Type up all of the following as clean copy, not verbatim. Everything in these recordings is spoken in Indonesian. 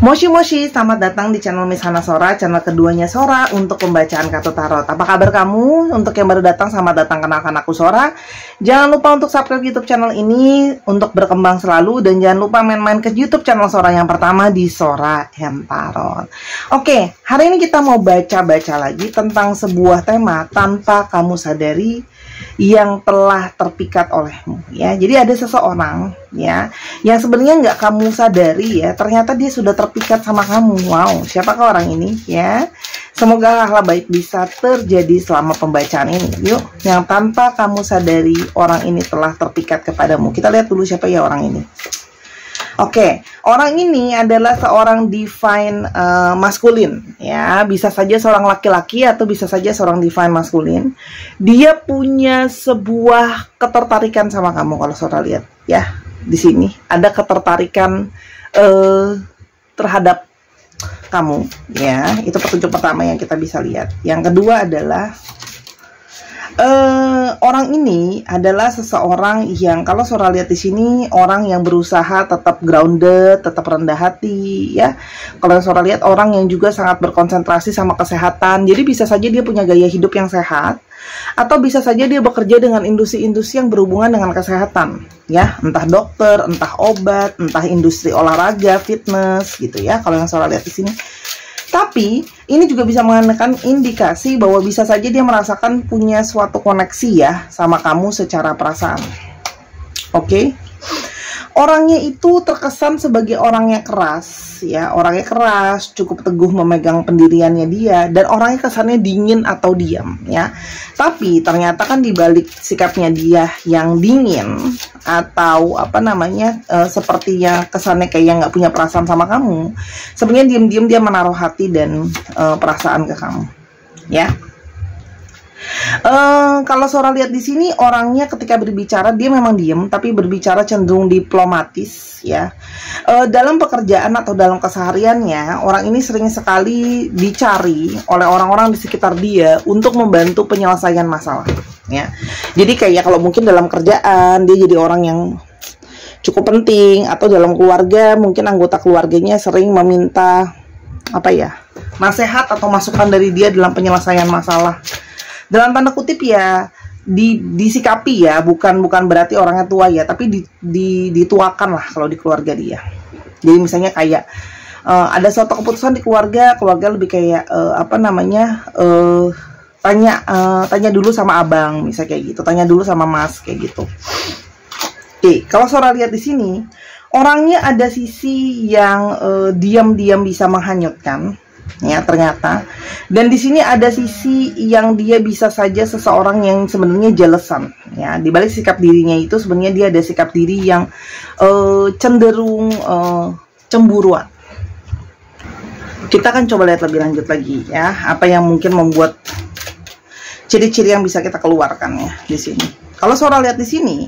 Moshi Moshi, selamat datang di channel Miss Hana Sora, channel keduanya Sora untuk pembacaan kartu tarot. Apa kabar kamu? Untuk yang baru datang, selamat datang, kenalkan aku Sora. Jangan lupa untuk subscribe YouTube channel ini untuk berkembang selalu, dan jangan lupa main-main ke YouTube channel Sora yang pertama di Sora and Tarot. Oke, hari ini kita mau baca-baca lagi tentang sebuah tema tanpa kamu sadari yang telah terpikat olehmu, ya. Jadi ada seseorang, ya, yang sebenarnya nggak kamu sadari, ya, ternyata dia sudah terpikat sama kamu. Wow, siapakah orang ini, ya? Semoga hal-hal baik bisa terjadi selama pembacaan ini. Yuk, yang tanpa kamu sadari orang ini telah terpikat kepadamu. Kita lihat dulu siapa ya orang ini. Oke, orang ini adalah seorang divine maskulin, ya, bisa saja seorang laki-laki atau bisa saja seorang divine maskulin. Dia punya sebuah ketertarikan sama kamu. Kalau Sora lihat, ya, di sini ada ketertarikan terhadap kamu, ya. Itu petunjuk pertama yang kita bisa lihat. Yang kedua adalah orang ini adalah seseorang yang kalau Sora lihat di sini orang yang berusaha tetap grounded, tetap rendah hati, ya. Kalau Sora lihat orang yang juga sangat berkonsentrasi sama kesehatan. Jadi bisa saja dia punya gaya hidup yang sehat, atau bisa saja dia bekerja dengan industri-industri yang berhubungan dengan kesehatan, ya. Entah dokter, entah obat, entah industri olahraga, fitness, gitu ya. Kalau yang Sora lihat di sini. Tapi ini juga bisa menandakan indikasi bahwa bisa saja dia merasakan punya suatu koneksi, ya, sama kamu secara perasaan. Oke. Orangnya itu terkesan sebagai orangnya keras, ya, orangnya keras, cukup teguh memegang pendiriannya dia, dan orangnya kesannya dingin atau diam, ya. Tapi ternyata kan dibalik sikapnya dia yang dingin atau apa namanya, sepertinya kesannya kayak nggak punya perasaan sama kamu, sebenarnya diam-diam dia menaruh hati dan perasaan ke kamu, ya. Kalau Sora lihat di sini orangnya ketika berbicara dia memang diem, tapi berbicara cenderung diplomatis, ya. Dalam pekerjaan atau dalam kesehariannya orang ini sering sekali dicari oleh orang-orang di sekitar dia untuk membantu penyelesaian masalah, ya. Jadi kayak kalau mungkin dalam kerjaan dia jadi orang yang cukup penting, atau dalam keluarga mungkin anggota keluarganya sering meminta apa ya, nasihat atau masukan dari dia dalam penyelesaian masalah. Dalam tanda kutip, ya, disikapi, ya, bukan berarti orangnya tua, ya, tapi dituakan lah kalau di keluarga dia. Jadi misalnya kayak ada suatu keputusan di keluarga lebih kayak apa namanya, tanya dulu sama abang, misalnya kayak gitu, tanya dulu sama mas, kayak gitu. Oke, kalau Sora lihat di sini orangnya ada sisi yang diam-diam bisa menghanyutkan, ya, ternyata. Dan di sini ada sisi yang dia bisa saja seseorang yang sebenarnya jelesan, ya. Di balik sikap dirinya itu sebenarnya dia ada sikap diri yang cenderung cemburuan. Kita akan coba lihat lebih lanjut lagi, ya, apa yang mungkin membuat ciri-ciri yang bisa kita keluarkan, ya, di sini. Kalau Sora lihat di sini,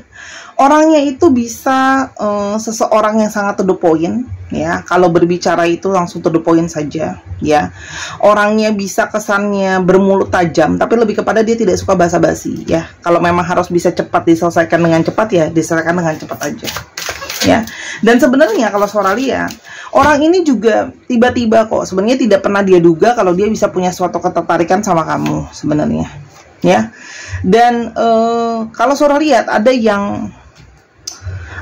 orangnya itu bisa seseorang yang sangat to the point, ya. Kalau berbicara itu langsung to the point saja, ya. Orangnya bisa kesannya bermulut tajam, tapi lebih kepada dia tidak suka basa-basi, ya. Kalau memang harus bisa cepat diselesaikan dengan cepat, ya, diselesaikan dengan cepat aja, ya. Dan sebenarnya kalau Sora lihat, orang ini juga tiba-tiba kok, sebenarnya tidak pernah dia duga kalau dia bisa punya suatu ketertarikan sama kamu sebenarnya, ya. Dan kalau Sora lihat ada yang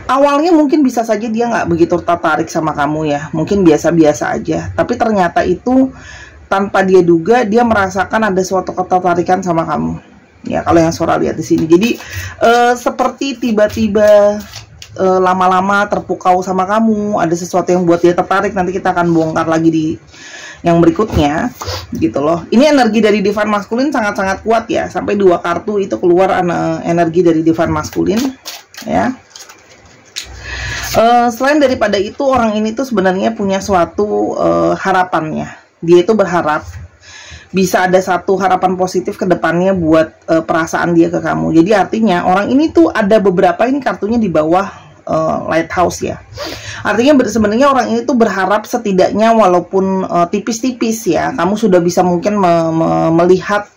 awalnya mungkin bisa saja dia nggak begitu tertarik sama kamu, ya, mungkin biasa-biasa aja, tapi ternyata itu tanpa dia duga dia merasakan ada suatu ketertarikan sama kamu, ya. Kalau yang Sora lihat di sini, jadi seperti tiba-tiba lama-lama terpukau sama kamu, ada sesuatu yang buat dia tertarik. Nanti kita akan bongkar lagi di yang berikutnya, gitu loh. Ini energi dari divine maskulin sangat-sangat kuat, ya, sampai 2 kartu itu keluar energi dari divine maskulin, ya. Selain daripada itu, orang ini tuh sebenarnya punya suatu harapannya. Dia itu berharap bisa ada satu harapan positif ke depannya buat perasaan dia ke kamu. Jadi artinya orang ini tuh ada beberapa, ini kartunya di bawah lighthouse, ya. Artinya sebenarnya orang ini tuh berharap setidaknya walaupun tipis-tipis, ya, kamu sudah bisa mungkin melihat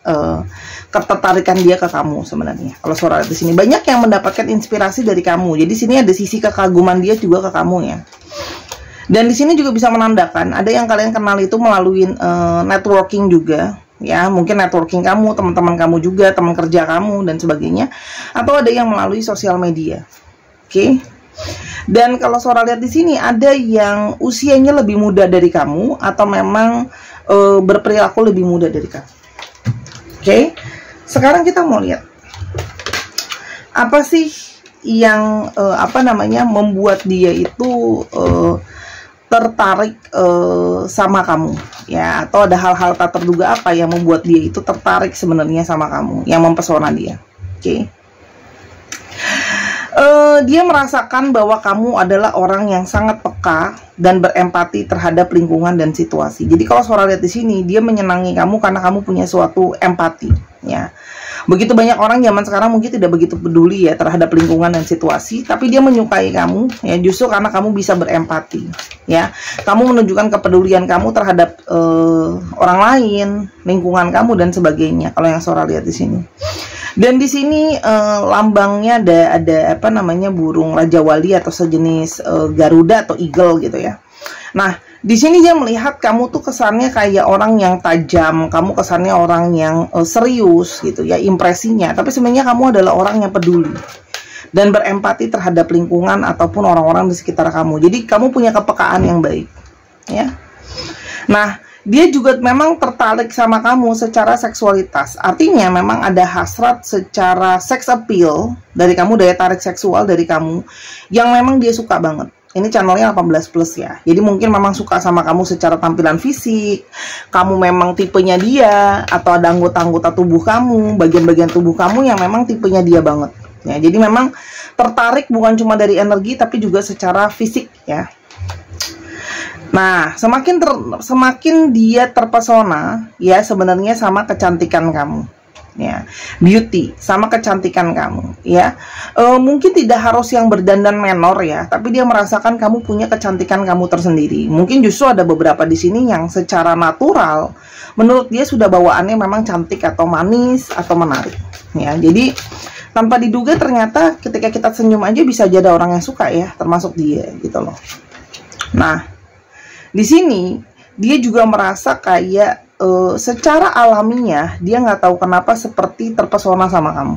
ketertarikan dia ke kamu sebenarnya. Kalau Sora di sini banyak yang mendapatkan inspirasi dari kamu. Jadi sini ada sisi kekaguman dia juga ke kamu, ya. Dan di sini juga bisa menandakan ada yang kalian kenal itu melalui networking juga, ya, mungkin networking kamu, teman-teman kamu juga, teman kerja kamu dan sebagainya, atau ada yang melalui sosial media. Oke. Dan kalau Sora lihat di sini ada yang usianya lebih muda dari kamu atau memang berperilaku lebih muda dari kamu. Oke. Sekarang kita mau lihat apa sih yang membuat dia itu tertarik sama kamu, ya, atau ada hal-hal tak terduga apa yang membuat dia itu tertarik sebenarnya sama kamu, yang mempesona dia. Oke. Dia merasakan bahwa kamu adalah orang yang sangat peka dan berempati terhadap lingkungan dan situasi. Jadi kalau Sora lihat di sini, dia menyenangi kamu karena kamu punya suatu empati, ya. Begitu banyak orang zaman sekarang mungkin tidak begitu peduli ya terhadap lingkungan dan situasi, tapi dia menyukai kamu ya justru karena kamu bisa berempati, ya. Kamu menunjukkan kepedulian kamu terhadap orang lain, lingkungan kamu dan sebagainya. Kalau yang Sora lihat di sini. Dan di sini lambangnya ada burung Raja Wali atau sejenis Garuda atau Eagle gitu ya. Nah, di sini dia melihat kamu tuh kesannya kayak orang yang tajam, kamu kesannya orang yang serius gitu ya impresinya. Tapi sebenarnya kamu adalah orang yang peduli dan berempati terhadap lingkungan ataupun orang-orang di sekitar kamu. Jadi kamu punya kepekaan yang baik, ya. Nah, dia juga memang tertarik sama kamu secara seksualitas. Artinya memang ada hasrat secara sex appeal dari kamu, daya tarik seksual dari kamu yang memang dia suka banget. Ini channelnya 18+ ya. Jadi mungkin memang suka sama kamu secara tampilan fisik, kamu memang tipenya dia, atau ada anggota-anggota tubuh kamu, bagian-bagian tubuh kamu yang memang tipenya dia banget. Ya, jadi memang tertarik bukan cuma dari energi tapi juga secara fisik ya. Nah, semakin dia terpesona ya sebenarnya sama kecantikan kamu. Ya, beauty sama kecantikan kamu ya. Mungkin tidak harus yang berdandan menor ya, tapi dia merasakan kamu punya kecantikan kamu tersendiri. Mungkin justru ada beberapa di sini yang secara natural menurut dia sudah bawaannya memang cantik atau manis atau menarik ya. Jadi tanpa diduga ternyata ketika kita senyum aja bisa jadi ada orang yang suka ya, termasuk dia gitu loh. Nah, di sini dia juga merasa kayak secara alaminya dia nggak tahu kenapa seperti terpesona sama kamu.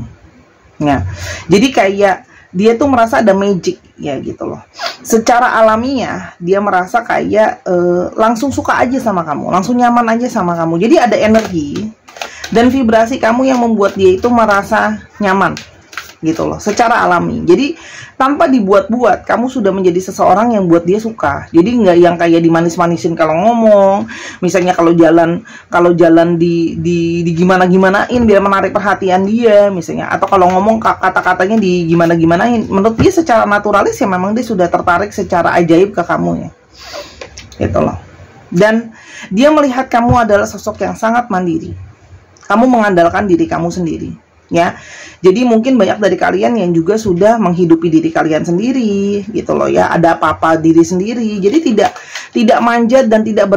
Ya, jadi kayak dia tuh merasa ada magic ya gitu loh. Secara alaminya dia merasa kayak langsung suka aja sama kamu, langsung nyaman aja sama kamu. Jadi ada energi dan vibrasi kamu yang membuat dia itu merasa nyaman gitu loh, secara alami. Jadi tanpa dibuat-buat, kamu sudah menjadi seseorang yang buat dia suka. Jadi nggak yang kayak dimanis-manisin kalau ngomong, misalnya kalau jalan di gimana-gimanain biar menarik perhatian dia misalnya, atau kalau ngomong kata-katanya di gimana-gimanain. Menurut dia secara naturalis ya memang dia sudah tertarik secara ajaib ke kamu ya, gitu loh. Dan dia melihat kamu adalah sosok yang sangat mandiri. Kamu mengandalkan diri kamu sendiri. Ya, jadi mungkin banyak dari kalian yang juga sudah menghidupi diri kalian sendiri, gitu loh ya. Ada apa-apa diri sendiri, jadi tidak manjat dan tidak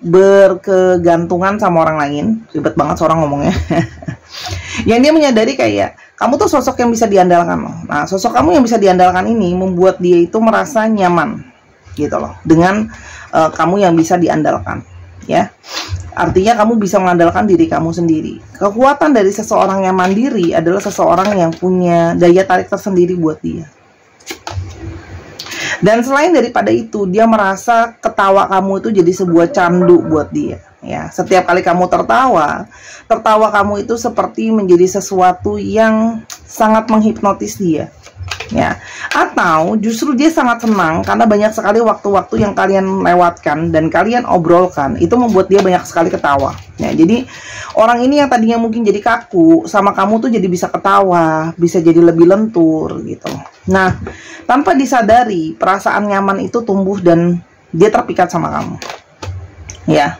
berkegantungan sama orang lain. Ribet banget seorang ngomongnya. Yang dia menyadari kayak kamu tuh sosok yang bisa diandalkan loh. Nah, sosok kamu yang bisa diandalkan ini membuat dia itu merasa nyaman, gitu loh, dengan kamu yang bisa diandalkan, ya. Artinya kamu bisa mengandalkan diri kamu sendiri. Kekuatan dari seseorang yang mandiri adalah seseorang yang punya daya tarik tersendiri buat dia. Dan selain daripada itu, dia merasa ketawa kamu itu jadi sebuah candu buat dia. Ya, setiap kali kamu tertawa kamu itu seperti menjadi sesuatu yang sangat menghipnotis dia. Ya, atau justru dia sangat senang karena banyak sekali waktu-waktu yang kalian lewatkan dan kalian obrolkan itu membuat dia banyak sekali ketawa. Ya, jadi orang ini yang tadinya mungkin jadi kaku sama kamu tuh jadi bisa ketawa, bisa jadi lebih lentur gitu. Nah, tanpa disadari perasaan nyaman itu tumbuh dan dia terpikat sama kamu. Ya.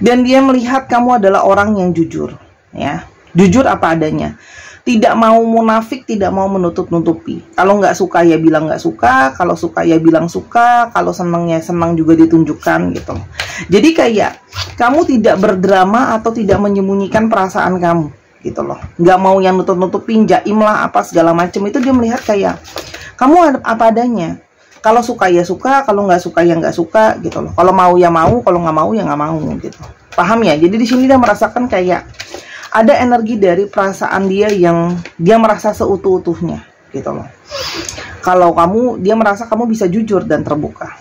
Dan dia melihat kamu adalah orang yang jujur, ya. Jujur apa adanya. Tidak mau munafik, tidak mau menutup-nutupi. Kalau nggak suka ya bilang nggak suka, kalau suka ya bilang suka, kalau senang ya senang juga ditunjukkan gitu. Jadi kayak kamu tidak berdrama atau tidak menyembunyikan perasaan kamu gitu loh. Nggak mau yang nutup-nutupin, jaim lah apa segala macam. Itu dia melihat kayak kamu apa adanya. Kalau suka ya suka, kalau nggak suka ya nggak suka gitu loh. Kalau mau ya mau, kalau nggak mau ya nggak mau gitu. Paham ya? Jadi di sini dia merasakan kayak ada energi dari perasaan dia yang dia merasa seutuh-utuhnya gitu loh. Kalau kamu, dia merasa kamu bisa jujur dan terbuka.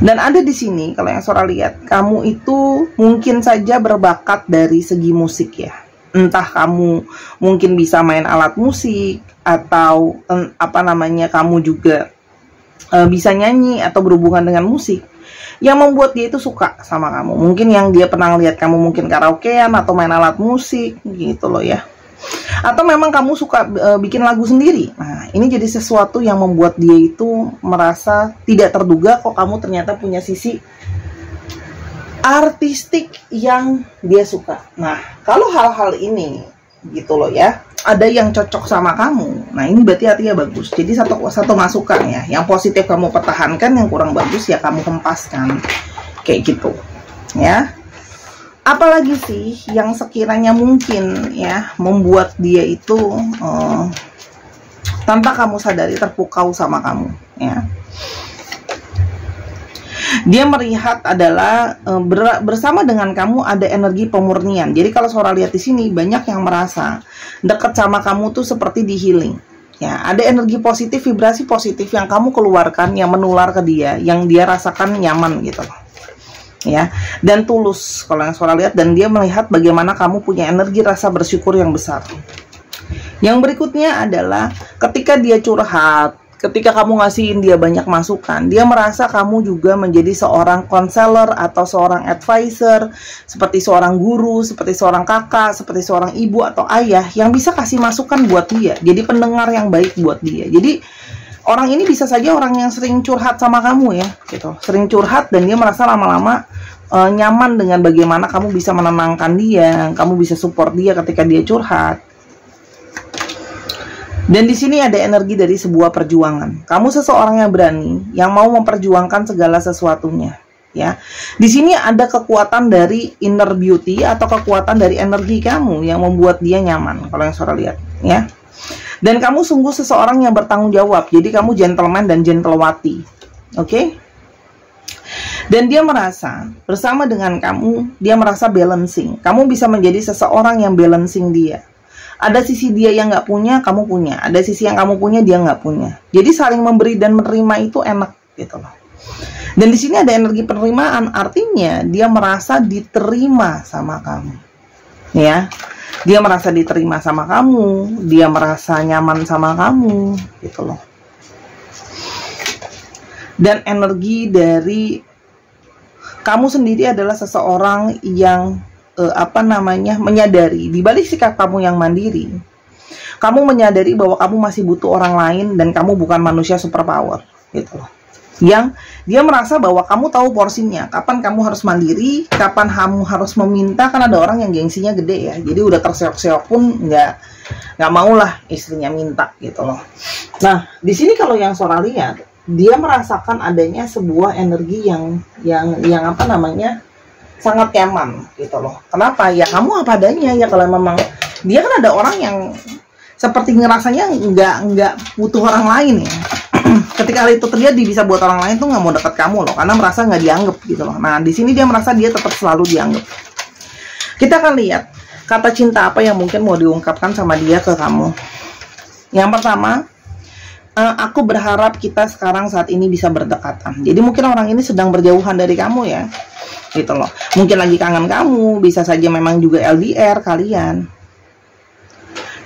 Dan ada di sini, kalau yang Sora lihat, kamu itu mungkin saja berbakat dari segi musik ya. Entah kamu mungkin bisa main alat musik, atau apa namanya, kamu juga bisa nyanyi atau berhubungan dengan musik. Yang membuat dia itu suka sama kamu. Mungkin yang dia pernah lihat kamu mungkin karaokean atau main alat musik gitu loh ya. Atau memang kamu suka bikin lagu sendiri. Nah, ini jadi sesuatu yang membuat dia itu merasa tidak terduga kok kamu ternyata punya sisi artistik yang dia suka. Nah, kalau hal-hal ini gitu loh ya, ada yang cocok sama kamu. Nah, ini berarti hatinya bagus. Jadi satu masukan ya. Yang positif kamu pertahankan, yang kurang bagus ya kamu hempaskan. Kayak gitu. Ya. Apalagi sih yang sekiranya mungkin ya membuat dia itu tanpa kamu sadari terpukau sama kamu ya. Dia melihat adalah bersama dengan kamu ada energi pemurnian. Jadi kalau Sora lihat di sini banyak yang merasa dekat sama kamu tuh seperti di healing. Ya, ada energi positif, vibrasi positif yang kamu keluarkan yang menular ke dia, yang dia rasakan nyaman gitu loh. Ya, dan tulus kalau yang Sora lihat, dan dia melihat bagaimana kamu punya energi rasa bersyukur yang besar. Yang berikutnya adalah ketika dia curhat, ketika kamu ngasihin dia banyak masukan, dia merasa kamu juga menjadi seorang konselor atau seorang advisor, seperti seorang guru, seperti seorang kakak, seperti seorang ibu atau ayah yang bisa kasih masukan buat dia. Jadi pendengar yang baik buat dia. Jadi orang ini bisa saja orang yang sering curhat sama kamu ya, gitu. Sering curhat dan dia merasa lama-lama nyaman dengan bagaimana kamu bisa menenangkan dia, kamu bisa support dia ketika dia curhat. Dan di sini ada energi dari sebuah perjuangan. Kamu seseorang yang berani, yang mau memperjuangkan segala sesuatunya, ya. Di sini ada kekuatan dari inner beauty atau kekuatan dari energi kamu yang membuat dia nyaman. Kalau yang Sora lihat, ya. Dan kamu sungguh seseorang yang bertanggung jawab. Jadi kamu gentleman dan gentlewati. Oke? Dan dia merasa bersama dengan kamu, dia merasa balancing. Kamu bisa menjadi seseorang yang balancing dia. Ada sisi dia yang nggak punya, kamu punya. Ada sisi yang kamu punya, dia nggak punya. Jadi saling memberi dan menerima itu enak gitu loh. Dan di sini ada energi penerimaan, artinya dia merasa diterima sama kamu. Ya. Dia merasa diterima sama kamu, dia merasa nyaman sama kamu, gitu loh. Dan energi dari kamu sendiri adalah seseorang yang menyadari di balik sikap kamu yang mandiri, kamu menyadari bahwa kamu masih butuh orang lain dan kamu bukan manusia superpower, gitu loh. Yang dia merasa bahwa kamu tahu porsinya, kapan kamu harus mandiri, kapan kamu harus meminta. Kan ada orang yang gengsinya gede ya, jadi udah terseok-seok pun nggak mau lah istrinya minta gitu loh. Nah di sini kalau yang Sora lihat, dia merasakan adanya sebuah energi yang apa namanya sangat nyaman gitu loh. Kenapa? Ya kamu apa adanya ya. Kalau memang dia kan ada orang yang seperti ngerasanya nggak butuh orang lain ya. Ketika hal itu terjadi bisa buat orang lain tuh nggak mau dekat kamu loh, karena merasa nggak dianggap gitu loh. Nah di sini dia merasa dia tetap selalu dianggap. Kita akan lihat kata cinta apa yang mungkin mau diungkapkan sama dia ke kamu. Yang pertama, aku berharap kita sekarang saat ini bisa berdekatan. Jadi mungkin orang ini sedang berjauhan dari kamu ya, gitu loh. Mungkin lagi kangen kamu, bisa saja memang juga LDR kalian.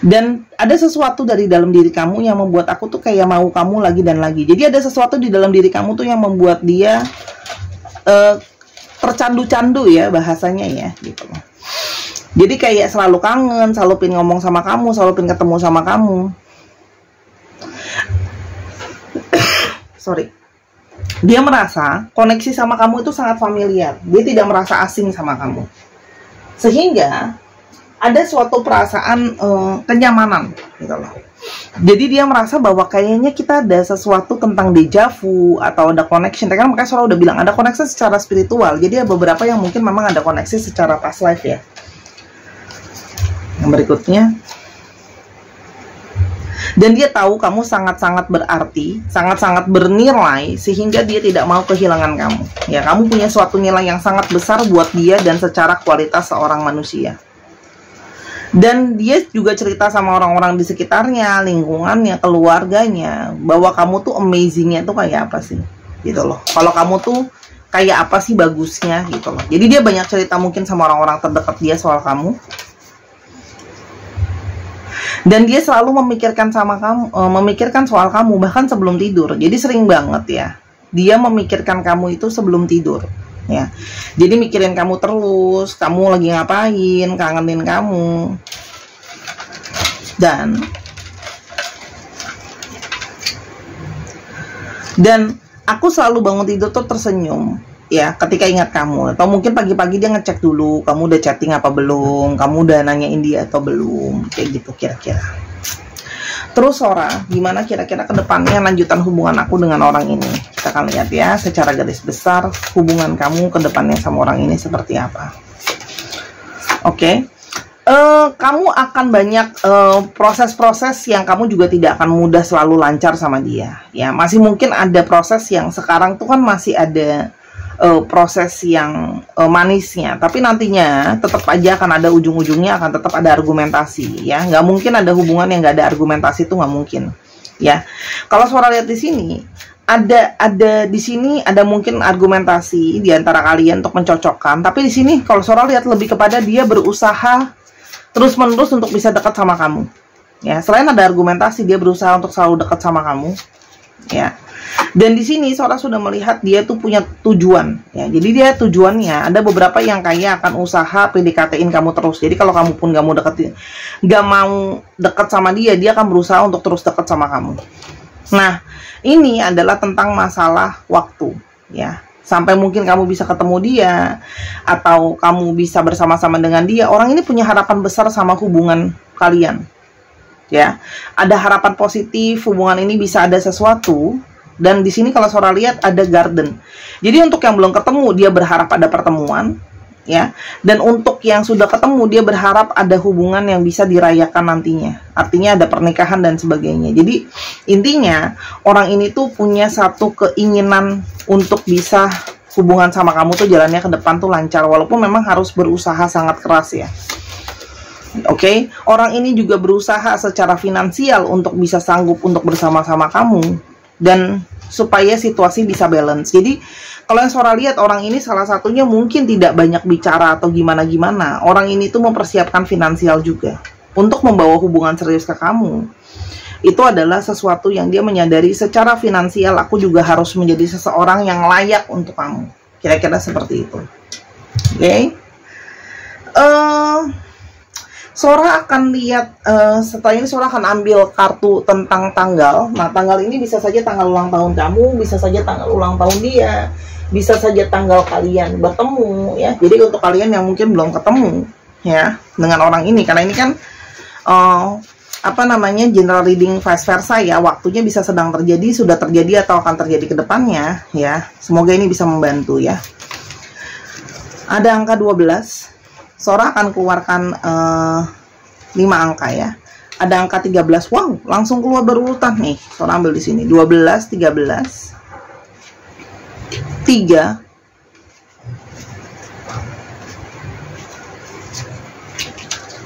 Dan ada sesuatu dari dalam diri kamu yang membuat aku tuh kayak mau kamu lagi dan lagi. Jadi ada sesuatu di dalam diri kamu tuh yang membuat dia tercandu-candu ya bahasanya ya, gitu loh. Jadi kayak selalu kangen, selalu pin ngomong sama kamu, selalu pin ketemu sama kamu. Sorry. Dia merasa koneksi sama kamu itu sangat familiar. Dia tidak merasa asing sama kamu. Sehingga ada suatu perasaan kenyamanan gitu loh. Jadi dia merasa bahwa kayaknya kita ada sesuatu tentang deja vu atau ada connection. Kan makanya Sora udah bilang ada koneksi secara spiritual. Jadi ada beberapa yang mungkin memang ada koneksi secara past life ya. Yang berikutnya, Dan dia tahu kamu sangat-sangat berarti, sangat-sangat bernilai, sehingga dia tidak mau kehilangan kamu. Ya, kamu punya suatu nilai yang sangat besar buat dia dan secara kualitas seorang manusia. Dan dia juga cerita sama orang-orang di sekitarnya, lingkungannya, keluarganya, bahwa kamu tuh amazingnya tuh kayak apa sih, gitu loh. Kalau kamu tuh kayak apa sih bagusnya, gitu loh. Jadi dia banyak cerita mungkin sama orang-orang terdekat dia soal kamu. Dan dia selalu memikirkan sama kamu, memikirkan soal kamu bahkan sebelum tidur. Jadi sering banget ya, dia memikirkan kamu itu sebelum tidur. Ya, jadi mikirin kamu terus, kamu lagi ngapain, kangenin kamu. Dan aku selalu bangun tidur tuh tersenyum, ya, ketika ingat kamu. Atau mungkin pagi-pagi dia ngecek dulu, kamu udah chatting apa belum, kamu udah nanyain dia atau belum, kayak gitu kira-kira. Terus Sora, gimana kira-kira kedepannya lanjutan hubungan aku dengan orang ini? Kita akan lihat ya, secara garis besar hubungan kamu kedepannya sama orang ini seperti apa. Oke. Kamu akan banyak proses-proses yang kamu juga tidak akan mudah selalu lancar sama dia. Ya, masih mungkin ada proses yang sekarang tuh kan masih ada proses yang manisnya, tapi nantinya tetap aja akan ada ujung-ujungnya, akan tetap ada argumentasi, ya. Nggak mungkin ada hubungan yang nggak ada argumentasi, itu nggak mungkin, ya. Kalau Sora lihat di sini ada di sini ada mungkin argumentasi di antara kalian untuk mencocokkan, tapi di sini kalau Sora lihat lebih kepada dia berusaha terus-menerus untuk bisa dekat sama kamu, ya. Selain ada argumentasi, dia berusaha untuk selalu dekat sama kamu, ya. Dan di sini Sora sudah melihat dia tuh punya tujuan, ya. Jadi dia tujuannya ada beberapa yang kayak akan usaha PDKT-in kamu terus. Jadi kalau kamu pun gak mau deket sama dia, dia akan berusaha untuk terus deket sama kamu. Nah, ini adalah tentang masalah waktu, ya. Sampai mungkin kamu bisa ketemu dia atau kamu bisa bersama-sama dengan dia. Orang ini punya harapan besar sama hubungan kalian, ya. Ada harapan positif, hubungan ini bisa ada sesuatu. Dan di sini kalau Sora lihat ada garden. Jadi untuk yang belum ketemu, dia berharap ada pertemuan, ya. Dan untuk yang sudah ketemu, dia berharap ada hubungan yang bisa dirayakan nantinya. Artinya ada pernikahan dan sebagainya. Jadi intinya orang ini tuh punya satu keinginan untuk bisa hubungan sama kamu tuh jalannya ke depan tuh lancar, walaupun memang harus berusaha sangat keras, ya. Oke, orang ini juga berusaha secara finansial untuk bisa sanggup untuk bersama-sama kamu. Dan supaya situasi bisa balance. Jadi kalau yang Sora lihat, orang ini salah satunya mungkin tidak banyak bicara atau gimana-gimana. Orang ini tuh mempersiapkan finansial juga untuk membawa hubungan serius ke kamu. Itu adalah sesuatu yang dia menyadari secara finansial, aku juga harus menjadi seseorang yang layak untuk kamu. Kira-kira seperti itu. Oke. Sora akan lihat, setelah ini Sora akan ambil kartu tentang tanggal. Nah, tanggal ini bisa saja tanggal ulang tahun kamu, bisa saja tanggal ulang tahun dia, bisa saja tanggal kalian bertemu, ya. Jadi untuk kalian yang mungkin belum ketemu, ya, dengan orang ini, karena ini kan general reading vice versa, ya. Waktunya bisa sedang terjadi, sudah terjadi, atau akan terjadi ke depannya, ya. Semoga ini bisa membantu, ya. Ada angka 12. Sora akan keluarkan 5 angka, ya. Ada angka 13. Wow, langsung keluar berurutan nih. Sora ambil di sini 12, 13, 3,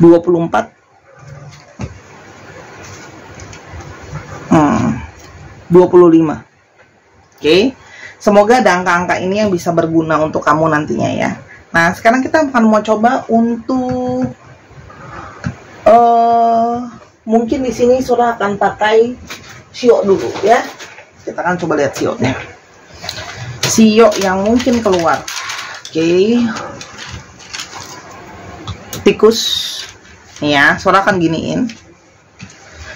24, 25. Oke. Semoga ada angka-angka ini yang bisa berguna untuk kamu nantinya, ya. Nah, sekarang kita akan mau coba untuk mungkin di sini Sora akan pakai Shio dulu, ya. Kita akan coba lihat Shio-nya. Shio yang mungkin keluar. Oke. Tikus. Nih ya, Sora akan giniin.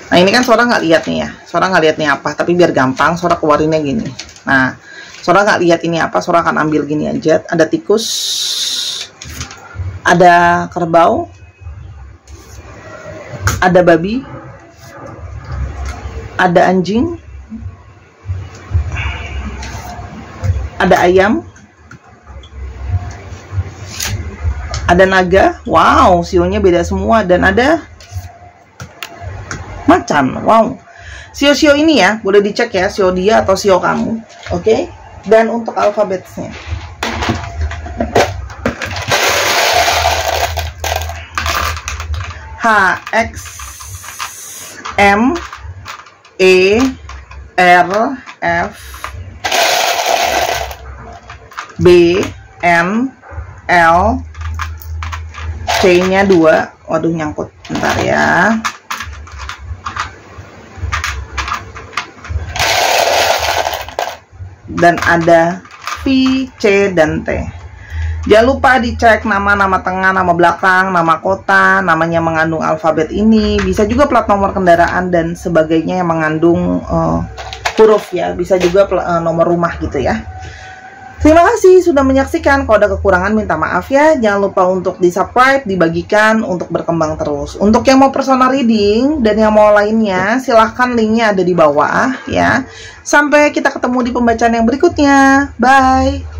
Nah, ini kan Sora nggak lihat nih, ya. Sora nggak lihat nih apa, tapi biar gampang Sora keluarinnya gini. Nah, Sora nggak lihat ini apa, Sora akan ambil gini aja. Ada tikus, ada kerbau, ada babi, ada anjing, ada ayam, ada naga. Wow, sionya beda semua. Dan ada Macan, wow. Sio-sio ini ya, boleh dicek ya, sio dia atau sio kamu. Oke. Dan untuk alfabetnya. H, X, M, E, R, F, B, N, L, C-nya 2. Waduh, nyangkut. Bentar ya. Dan ada V, C, dan T. Jangan lupa dicek nama tengah, nama belakang, nama kota, namanya mengandung alfabet ini. Bisa juga plat nomor kendaraan dan sebagainya yang mengandung huruf ya. Bisa juga nomor rumah gitu ya. Terima kasih sudah menyaksikan. Kalau ada kekurangan minta maaf ya. Jangan lupa untuk di-subscribe, dibagikan untuk berkembang terus. Untuk yang mau personal reading dan yang mau lainnya, silahkan linknya ada di bawah ya. Sampai kita ketemu di pembacaan yang berikutnya. Bye.